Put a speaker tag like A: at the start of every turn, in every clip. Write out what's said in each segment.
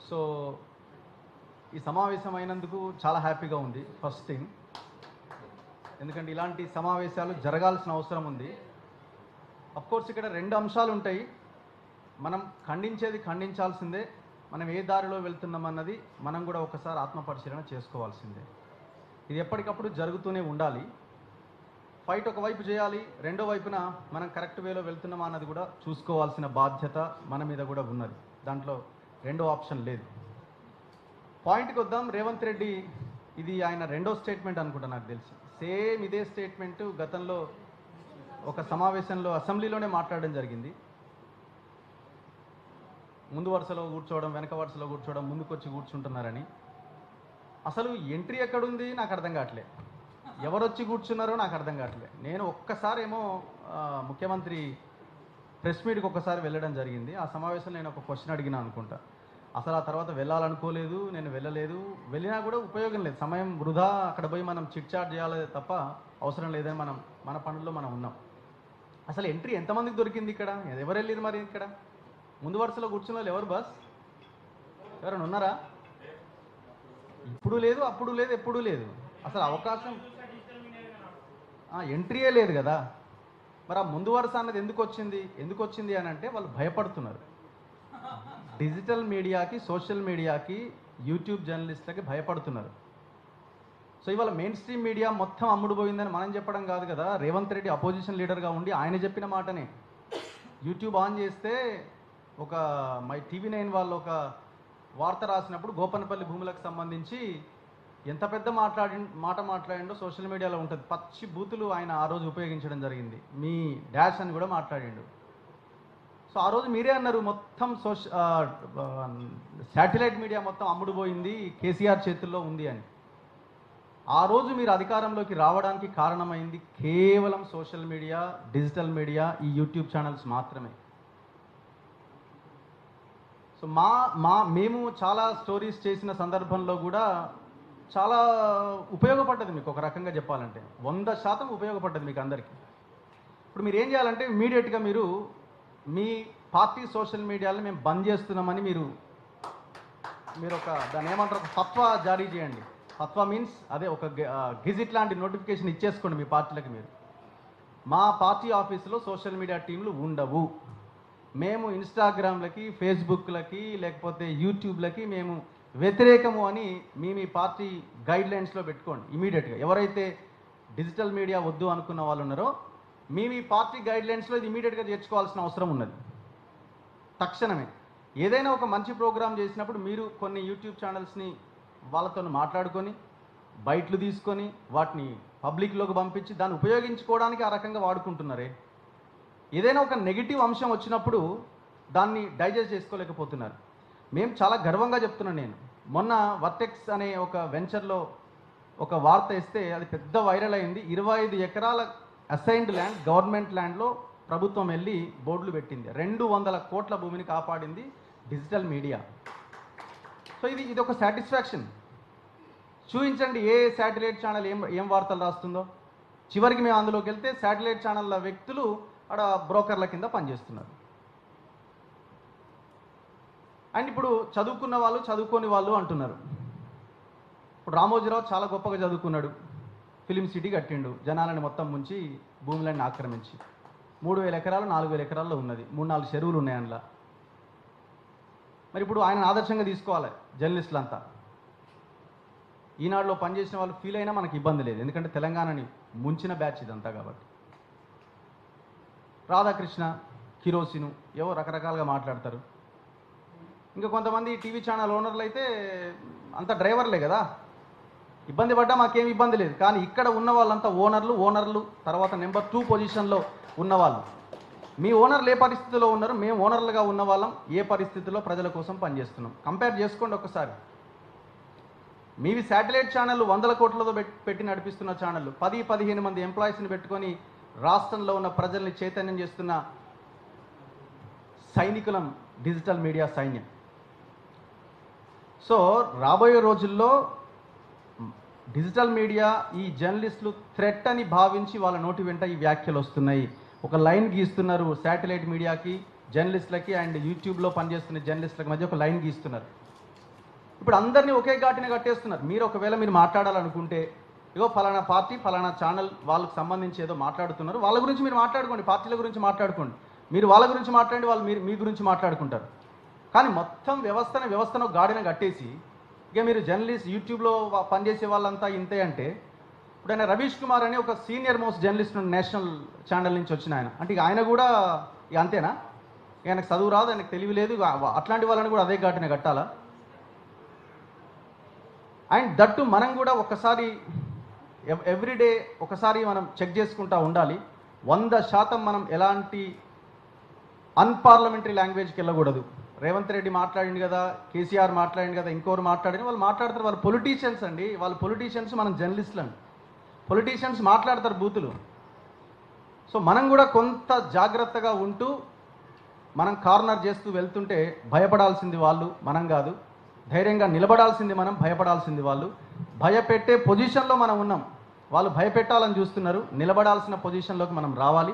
A: So ఈ సమావేశం అయినందుకు చాలా హ్యాపీగా ఉంది. ఫస్ట్ థింగ్, ఎందుకంటే ఇలాంటి సమావేశాలు జరగాల్సిన అవసరం ఉంది. అఫ్కోర్స్ ఇక్కడ రెండు అంశాలు ఉంటాయి. మనం ఖండించేది ఖండించాల్సిందే, మనం ఏ దారిలో వెళ్తున్నామన్నది మనం కూడా ఒకసారి ఆత్మపరిశీలన చేసుకోవాల్సిందే. ఇది ఎప్పటికప్పుడు జరుగుతూనే ఉండాలి. ఫైట్ ఒకవైపు చేయాలి, రెండో వైపున మనం కరెక్ట్ వేలో వెళ్తున్నామా అన్నది కూడా చూసుకోవాల్సిన బాధ్యత మన మీద కూడా ఉన్నది. దాంట్లో రెండో ఆప్షన్ లేదు. పాయింట్కి వద్దాం. రేవంత్ రెడ్డి ఇది ఆయన రెండో స్టేట్మెంట్ అనుకుంటా, నాకు తెలిసి సేమ్ ఇదే స్టేట్మెంటు గతంలో ఒక సమావేశంలో అసెంబ్లీలోనే మాట్లాడడం జరిగింది. ముందు వరుసలో కూర్చోవడం, వెనక వరుసలో కూర్చోవడం, ముందుకొచ్చి కూర్చుంటున్నారని. అసలు ఎంట్రీ ఎక్కడుంది నాకు అర్థం కావట్లే, ఎవరొచ్చి కూర్చున్నారో నాకు అర్థం కావట్లే. నేను ఒక్కసారి ఏమో ముఖ్యమంత్రి ప్రెస్ మీట్కి ఒక్కసారి వెళ్ళడం జరిగింది. ఆ సమావేశంలో నేను ఒక క్వశ్చన్ అడిగినా అనుకుంటా. అసలు ఆ తర్వాత వెళ్ళాలనుకోలేదు, నేను వెళ్ళలేదు. వెళ్ళినా కూడా ఉపయోగం లేదు, సమయం వృధా. అక్కడ పోయి మనం చిట్ చాట్ చేయాలి తప్ప అవసరం లేదని మనం మన పనుల్లో మనం ఉన్నాం. అసలు ఎంట్రీ ఎంతమందికి దొరికింది ఇక్కడ? ఎవరు వెళ్ళారు మరి? ఇక్కడ ముందు వరుసలో కూర్చున్న వాళ్ళు ఎవరు? బస్ ఎవరైనా ఉన్నారా? ఇప్పుడు లేదు, అప్పుడు లేదు, ఎప్పుడు లేదు. అసలు అవకాశం ఎంట్రీయే లేదు కదా. మరి ఆ ముందు వరుస అన్నది ఎందుకు వచ్చింది అని అంటే వాళ్ళు భయపడుతున్నారు. డిజిటల్ మీడియాకి, సోషల్ మీడియాకి, యూట్యూబ్ జర్నలిస్టులకి భయపడుతున్నారు. సో ఇవాళ మెయిన్ స్ట్రీమ్ మీడియా మొత్తం అమ్ముడుపోయిందని మనం చెప్పడం కాదు కదా. రేవంత్ రెడ్డి అపోజిషన్ లీడర్గా ఉండి ఆయన చెప్పిన మాటనే. యూట్యూబ్ ఆన్ చేస్తే ఒక మై TV9 వాళ్ళు ఒక వార్త రాసినప్పుడు గోపనపల్లి భూములకు సంబంధించి ఎంత పెద్ద మాట మాట్లాడిండో సోషల్ మీడియాలో ఉంటుంది. పచ్చి బూతులు ఆయన ఆ రోజు ఉపయోగించడం జరిగింది. మీ డాష్ అని కూడా మాట్లాడిండు. సో ఆ రోజు మీరే అన్నారు మొత్తం శాటిలైట్ మీడియా మొత్తం అమ్ముడుపోయింది, కేసీఆర్ చేతుల్లో ఉంది అని. ఆ రోజు మీరు అధికారంలోకి రావడానికి కారణమైంది కేవలం సోషల్ మీడియా, డిజిటల్ మీడియా, ఈ యూట్యూబ్ ఛానల్స్ మాత్రమే. సో మేము చాలా స్టోరీస్ చేసిన సందర్భంలో కూడా చాలా ఉపయోగపడ్డది మీకు. ఒక రకంగా చెప్పాలంటే 100% ఉపయోగపడ్డది మీకు అందరికీ. ఇప్పుడు మీరు ఏం చేయాలంటే ఇమీడియట్గా మీరు మీ పార్టీ సోషల్ మీడియాలో మేము బంద్ చేస్తున్నామని మీరు ఒక దాన్ని ఏమంటారు, ఒక ఫత్వా జారీ చేయండి. ఫత్వా మీన్స్ అదే ఒక గెజిట్ లాంటి నోటిఫికేషన్ ఇచ్చేసుకోండి మీ పార్టీలకి. మీరు మా పార్టీ ఆఫీసులో సోషల్ మీడియా టీంలు ఉండవు, మేము ఇన్స్టాగ్రామ్లకి, ఫేస్బుక్లకి, లేకపోతే యూట్యూబ్లకి మేము వ్యతిరేకము అని మీ పార్టీ గైడ్లైన్స్లో పెట్టుకోండి ఇమీడియట్గా. ఎవరైతే డిజిటల్ మీడియా వద్దు అనుకున్న వాళ్ళు ఉన్నారో మీ పార్టీ గైడ్లైన్స్లో ఇది ఇమీడియట్గా చేర్చుకోవాల్సిన అవసరం ఉన్నది. తక్షణమే ఏదైనా ఒక మంచి ప్రోగ్రామ్ చేసినప్పుడు మీరు కొన్ని యూట్యూబ్ ఛానల్స్ని వాళ్ళతో మాట్లాడుకొని బయట్లు తీసుకొని వాటిని పబ్లిక్లోకి పంపించి దాన్ని ఉపయోగించుకోవడానికి ఆ రకంగా వాడుకుంటున్నారే. ఏదైనా ఒక నెగిటివ్ అంశం వచ్చినప్పుడు దాన్ని డైజెస్ట్ చేసుకోలేకపోతున్నారు. మేము చాలా గర్వంగా చెప్తున్నాను. నేను మొన్న వర్టెక్స్ అనే ఒక వెంచర్లో ఒక వార్త ఇస్తే అది పెద్ద వైరల్ అయింది. 25 ఎకరాల అసైన్డ్ ల్యాండ్, గవర్నమెంట్ ల్యాండ్లో ప్రభుత్వం వెళ్ళి బోర్డులు పెట్టింది. 200 కోట్ల భూమిని కాపాడింది డిజిటల్ మీడియా. సో ఇది ఒక సాటిస్ఫాక్షన్. చూపించండి ఏ శాటిలైట్ ఛానల్ ఏం వార్తలు రాస్తుందో. చివరికి మేము అందులోకి వెళ్తే శాటిలైట్ ఛానళ్ళ వ్యక్తులు అక్కడ బ్రోకర్ల కింద పనిచేస్తున్నారు. అండ్ ఇప్పుడు చదువుకున్న వాళ్ళు, చదువుకోని వాళ్ళు అంటున్నారు. ఇప్పుడు రామోజీరావు చాలా గొప్పగా చదువుకున్నాడు, ఫిలిం సిటీ కట్టిండు, జనాలని మొత్తం ముంచి భూములన్నీ ఆక్రమించి 3000 ఎకరాలు 4000 ఎకరాల్లో ఉన్నది, 3-4 చెరువులు ఉన్నాయి అందులో. మరి ఇప్పుడు ఆయన ఆదర్శంగా తీసుకోవాలి జర్నలిస్టులంతా. ఈనాడులో పనిచేసిన వాళ్ళు ఫీల్ అయినా మనకి ఇబ్బంది లేదు, ఎందుకంటే తెలంగాణని ముంచిన బ్యాచ్ ఇదంతా కాబట్టి. రాధాకృష్ణ, కిరోసిను ఏవో రకరకాలుగా మాట్లాడతారు. ఇంకా కొంతమంది టీవీ ఛానల్ ఓనర్లు అయితే అంత డ్రైవర్లే కదా, ఇబ్బంది పడ్డా మాకేం ఇబ్బంది లేదు. కానీ ఇక్కడ ఉన్న వాళ్ళంతా ఓనర్లు తర్వాత నెంబర్ 2 పొజిషన్లో ఉన్నవాళ్ళు. మీ ఓనర్లు ఏ పరిస్థితిలో ఉన్నారు, మేము ఓనర్లుగా ఉన్న వాళ్ళం ఏ పరిస్థితిలో ప్రజల కోసం పనిచేస్తున్నాం కంపేర్ చేసుకోండి ఒకసారి. మీవి శాటిలైట్ ఛానళ్ళు 100 కోట్లతో పెట్టి నడిపిస్తున్న ఛానళ్ళు, 10-15 మంది ఎంప్లాయీస్ని పెట్టుకొని రాష్ట్రంలో ఉన్న ప్రజల్ని చైతన్యం చేస్తున్న సైనికులం డిజిటల్ మీడియా సైన్యం. సో రాబోయే రోజుల్లో డిజిటల్ మీడియా ఈ జర్నలిస్టులు థ్రెట్ అని భావించి వాళ్ళ నోటి వెంట ఈ వ్యాఖ్యలు వస్తున్నాయి. ఒక లైన్ గీస్తున్నారు శాటిలైట్ మీడియాకి, జర్నలిస్టులకి అండ్ యూట్యూబ్లో పనిచేస్తున్న జర్నలిస్టులకి మధ్య ఒక లైన్ గీస్తున్నారు. ఇప్పుడు అందరినీ ఒకే ఘాటిన కట్టేస్తున్నారు. మీరు ఒకవేళ మీరు మాట్లాడాలనుకుంటే ఇగో ఫలానా పార్టీ ఫలానా ఛానల్ వాళ్ళకి సంబంధించి ఏదో మాట్లాడుతున్నారు, వాళ్ళ గురించి మీరు మాట్లాడుకోండి, పార్టీల గురించి మాట్లాడుకోండి, మీరు వాళ్ళ గురించి మాట్లాడండి, వాళ్ళు మీ గురించి మాట్లాడుకుంటారు. కానీ మొత్తం వ్యవస్థను గాడిన కట్టేసి ఇక మీరు జర్నలిస్ట్ యూట్యూబ్లో పనిచేసే వాళ్ళంతా ఇంతే అంటే, ఇప్పుడు ఆయన రవీష్ కుమార్ అని ఒక senior most journalist national channel నుంచి వచ్చిన ఆయన అంటే ఇక ఆయన కూడా ఇక అంతేనా? ఆయనకు చదువు రాదు, ఆయనకు తెలివి లేదు, అట్లాంటి వాళ్ళని కూడా అదే ఘాటిన కట్టాలా? అండ్ దట్టు మనం కూడా ఒకసారి ఎవ్రీడే ఒకసారి మనం చెక్ చేసుకుంటూ ఉండాలి. 100% మనం ఎలాంటి అన్పార్లమెంటరీ లాంగ్వేజ్కి వెళ్ళకూడదు. రేవంత్ రెడ్డి మాట్లాడింది కదా, కేసీఆర్ మాట్లాడింది కదా, ఇంకోరు మాట్లాడిన వాళ్ళు మాట్లాడతారు. వాళ్ళు పొలిటీషియన్స్ అండి, వాళ్ళు పొలిటీషియన్స్, మనం జర్నలిస్టులు అండి. పొలిటీషియన్స్ మాట్లాడతారు బూతులు. సో మనం కూడా కొంత జాగ్రత్తగా ఉంటూ మనం కార్నర్ చేస్తూ వెళ్తుంటే భయపడాల్సింది వాళ్ళు, మనం కాదు. ధైర్యంగా నిలబడాల్సింది మనం, భయపడాల్సింది వాళ్ళు. భయపెట్టే పొజిషన్లో మనం ఉన్నాం, వాళ్ళు భయపెట్టాలని చూస్తున్నారు. నిలబడాల్సిన పొజిషన్లోకి మనం రావాలి.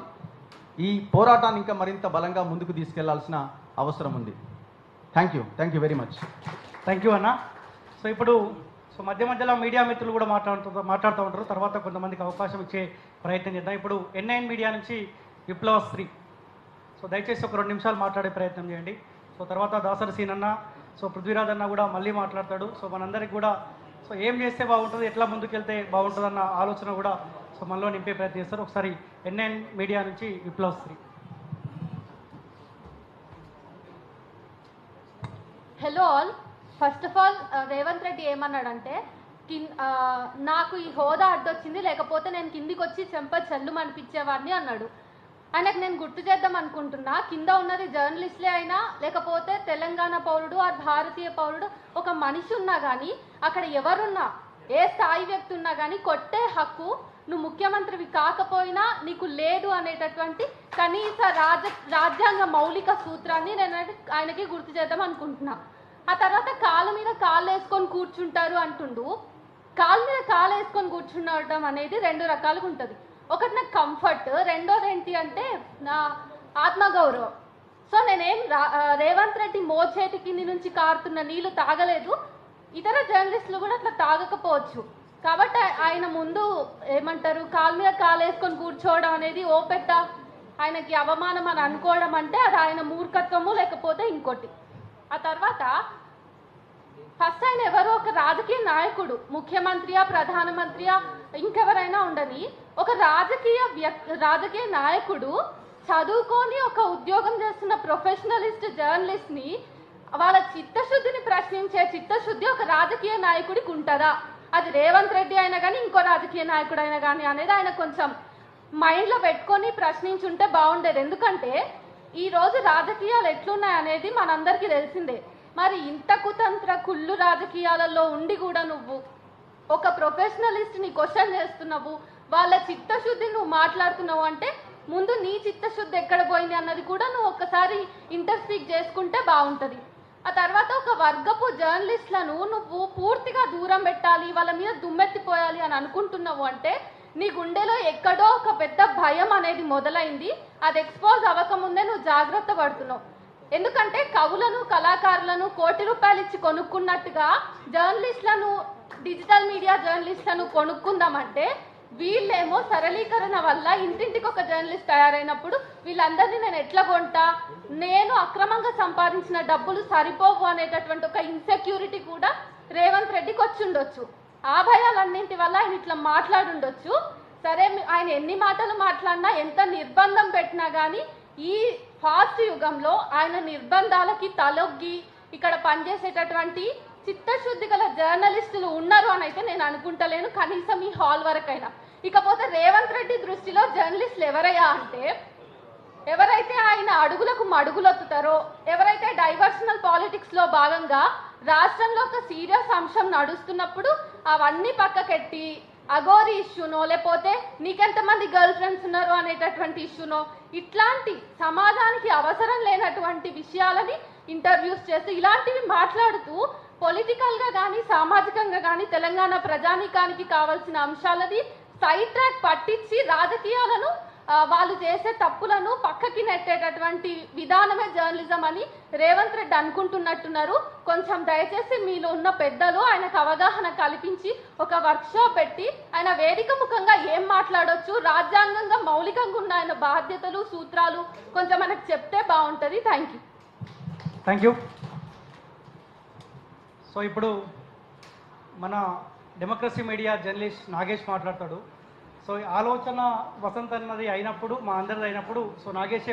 A: ఈ పోరాటాన్ని ఇంకా మరింత బలంగా ముందుకు తీసుకెళ్లాల్సిన అవసరం ఉంది. Thank you very much.
B: Thank you అన్న. సో ఇప్పుడు మధ్యలో మీడియా మిత్రులు కూడా మాట్లాడుతూ ఉంటారు. తర్వాత కొంతమందికి అవకాశం ఇచ్చే ప్రయత్నం చేద్దాం. ఇప్పుడు ఎన్ఐఎన్ మీడియా నుంచి విప్లవశ్రీ, సో దయచేసి ఒక 2 నిమిషాలు మాట్లాడే ప్రయత్నం చేయండి. సో తర్వాత దాసరి సీన్ అన్న, సో పృథ్వీరాజ్ అన్న కూడా మళ్ళీ మాట్లాడతాడు. సో మనందరికి కూడా సో ఏం చేస్తే బాగుంటుంది, ఎట్లా ముందుకెళ్తే బాగుంటుంది అన్న ఆలోచన కూడా సో మనలో నింపే ప్రయత్నం చేస్తారు. ఒకసారి ఎన్ఐఎన్ మీడియా నుంచి Viplavashri.
C: Hello all. First of all Revanth Reddy ఏమన్నాడంటే నాకు ఈ హోదా అడ్డొచ్చింది, లేకపోతే నేను కిందికి వచ్చి చెల్లు అనిపించేవాడిని అన్నాడు. ఆయనకు నేను గుర్తు చేద్దాం అనుకుంటున్నా, కింద ఉన్నది జర్నలిస్టులే అయినా లేకపోతే తెలంగాణ పౌరుడు ఆ భారతీయ పౌరుడు ఒక మనిషి ఉన్నా కానీ అక్కడ ఎవరున్నా ఏ స్థాయి వ్యక్తి ఉన్నా కానీ కొట్టే హక్కు నువ్వు ముఖ్యమంత్రివి కాకపోయినా నీకు లేదు అనేటటువంటి కనీస రాజ్యాంగ మౌలిక సూత్రాన్ని నేను ఆయనకి గుర్తు చేద్దాం అనుకుంటున్నా. ఆ తర్వాత కాళ్ళ మీద కాళ్ళు వేసుకొని కూర్చుంటారు అంటుండు. కాళ్ళ మీద కాళ్ళు వేసుకొని కూర్చుండటం అనేది 2 రకాలుగా ఉంటుంది. ఒకటి నాకు కంఫర్ట్, రెండోది ఏంటి అంటే నా ఆత్మగౌరవం. సో నేనేం రేవంత్ రెడ్డి మోచేతి కింది నుంచి కారుతున్న నీళ్లు తాగలేదు, ఇతర జర్నలిస్టులు కూడా అట్లా తాగకపోవచ్చు. కాబట్టి ఆయన ముందు ఏమంటారు, కాళ్ళ మీద కాలు వేసుకొని కూర్చోవడం అనేది ఓపెట్ట ఆయనకి అవమానం అని అనుకోవడం అంటే అది ఆయన మూర్ఖత్వము లేకపోతే ఇంకోటి. ఆ తర్వాత ఫస్ట్ ఆయన ఎవరో ఒక రాజకీయ నాయకుడు, ముఖ్యమంత్రియా ప్రధానమంత్రియా ఇంకెవరైనా ఉండని ఒక రాజకీయ నాయకుడు చదువుకొని ఒక ఉద్యోగం చేస్తున్న ప్రొఫెషనలిస్ట్ జర్నలిస్ట్ని వాళ్ళ చిత్తశుద్ధిని ప్రశ్నించే చిత్తశుద్ధి ఒక రాజకీయ నాయకుడికి ఉంటుందా? అది రేవంత్ రెడ్డి అయినా కానీ ఇంకో రాజకీయ నాయకుడు అయినా కానీ అనేది ఆయన కొంచెం మైండ్లో పెట్టుకొని ప్రశ్నించుంటే బాగుండేది. ఎందుకంటే ఈరోజు రాజకీయాలు ఎట్లున్నాయి అనేది మనందరికీ తెలిసిందే. మరి ఇంత కుతంత్ర కుళ్ళు రాజకీయాలలో ఉండి కూడా నువ్వు ఒక ప్రొఫెషనలిస్ట్ని క్వశ్చన్ చేస్తున్నావు, వాళ్ళ చిత్తశుద్ధి నువ్వు మాట్లాడుతున్నావు అంటే ముందు నీ చిత్తశుద్ధి ఎక్కడ పోయింది అన్నది కూడా నువ్వు ఒక్కసారి ఇంటర్స్పీక్ చేసుకుంటే బాగుంటుంది. ఆ తర్వాత ఒక వర్గపు జర్నలిస్టులను నువ్వు పూర్తిగా దూరం పెట్టాలి, వాళ్ళ మీద దుమ్మెత్తిపోయాలి అని అనుకుంటున్నావు అంటే నీ గుండెలో ఎక్కడో ఒక పెద్ద భయం అనేది మొదలైంది. అది ఎక్స్పోజ్ అవ్వకముందే నువ్వు జాగ్రత్త పడుతున్నావు. ఎందుకంటే కవులను కళాకారులను కోటి రూపాయలు ఇచ్చి కొనుక్కున్నట్టుగా జర్నలిస్టులను డిజిటల్ మీడియా జర్నలిస్టులను కొనుక్కుందామంటే వీళ్ళేమో సరళీకరణ వల్ల ఇంటింటికి ఒక జర్నలిస్ట్ తయారైనప్పుడు వీళ్ళందరినీ నేను ఎట్లా కొంటా, నేను అక్రమంగా సంపాదించిన డబ్బులు సరిపోవు అనేటటువంటి ఒక ఇన్సెక్యూరిటీ కూడా రేవంత్ రెడ్డికి వచ్చి ఉండొచ్చు. ఆ భయాలన్నింటి వల్ల ఆయన ఇట్లా మాట్లాడుండొచ్చు. సరే, ఆయన ఎన్ని మాటలు మాట్లాడినా ఎంత నిర్బంధం పెట్టినా కానీ ఈ ఫాస్ట్ యుగంలో ఆయన నిర్బంధాలకి తలొగ్గి ఇక్కడ పనిచేసేటటువంటి చిత్తశుద్ధి గల జర్నలిస్టులు ఉన్నారు అని అయితే నేను అనుకుంటలేను, కనీసం ఈ హాల్ వరకైనా. ఇకపోతే రేవంత్ రెడ్డి దృష్టిలో జర్నలిస్టులు ఎవరయ్యా అంటే ఎవరైతే ఆయన అడుగులకు మడుగులొత్తుతారో, ఎవరైతే డైవర్షనల్ పాలిటిక్స్లో భాగంగా రాష్ట్రంలో ఒక సీరియస్ అంశం నడుస్తున్నప్పుడు అవన్నీ పక్కకెట్టి అగోరి ఇష్యూనో లేకపోతే నీకెంతమంది గర్ల్ ఫ్రెండ్స్ ఉన్నారు అనేటటువంటి ఇష్యూనో ఇట్లాంటి సమాజానికి అవసరం లేనటువంటి విషయాలని ఇంటర్వ్యూస్ చేస్తూ ఇలాంటివి మాట్లాడుతూ పొలిటికల్గా కానీ సామాజికంగా కానీ తెలంగాణ ప్రజానీకానికి కావాల్సిన అంశాలని సైడ్ ట్రాక్ పట్టించి రాజకీయాలను వాళ్ళు చేసే తప్పులను పక్కకి నెట్టేటటువంటి విధానమే జర్నలిజం అని రేవంత్ రెడ్డి అనుకుంటున్నట్టున్నారు. కొంచెం దయచేసి మీలో ఉన్న పెద్దలు ఆయనకు అవగాహన కల్పించి ఒక వర్క్షాప్ పెట్టి ఆయన వేదిక ముఖంగా ఏం మాట్లాడొచ్చు, రాజ్యాంగంగా మౌలికంగా ఉన్న ఆయన బాధ్యతలు సూత్రాలు కొంచెం మనకు చెప్తే బాగుంటుంది.
B: Thank you. సో ఇప్పుడు మన డెమోక్రసీ మీడియా జర్నలిస్ట్ నాగేష్ మాట్లాడతాడు. సో ఆలోచన వసంత్ అన్నది అయినప్పుడు, మా అందరిది అయినప్పుడు, సో నాగేష్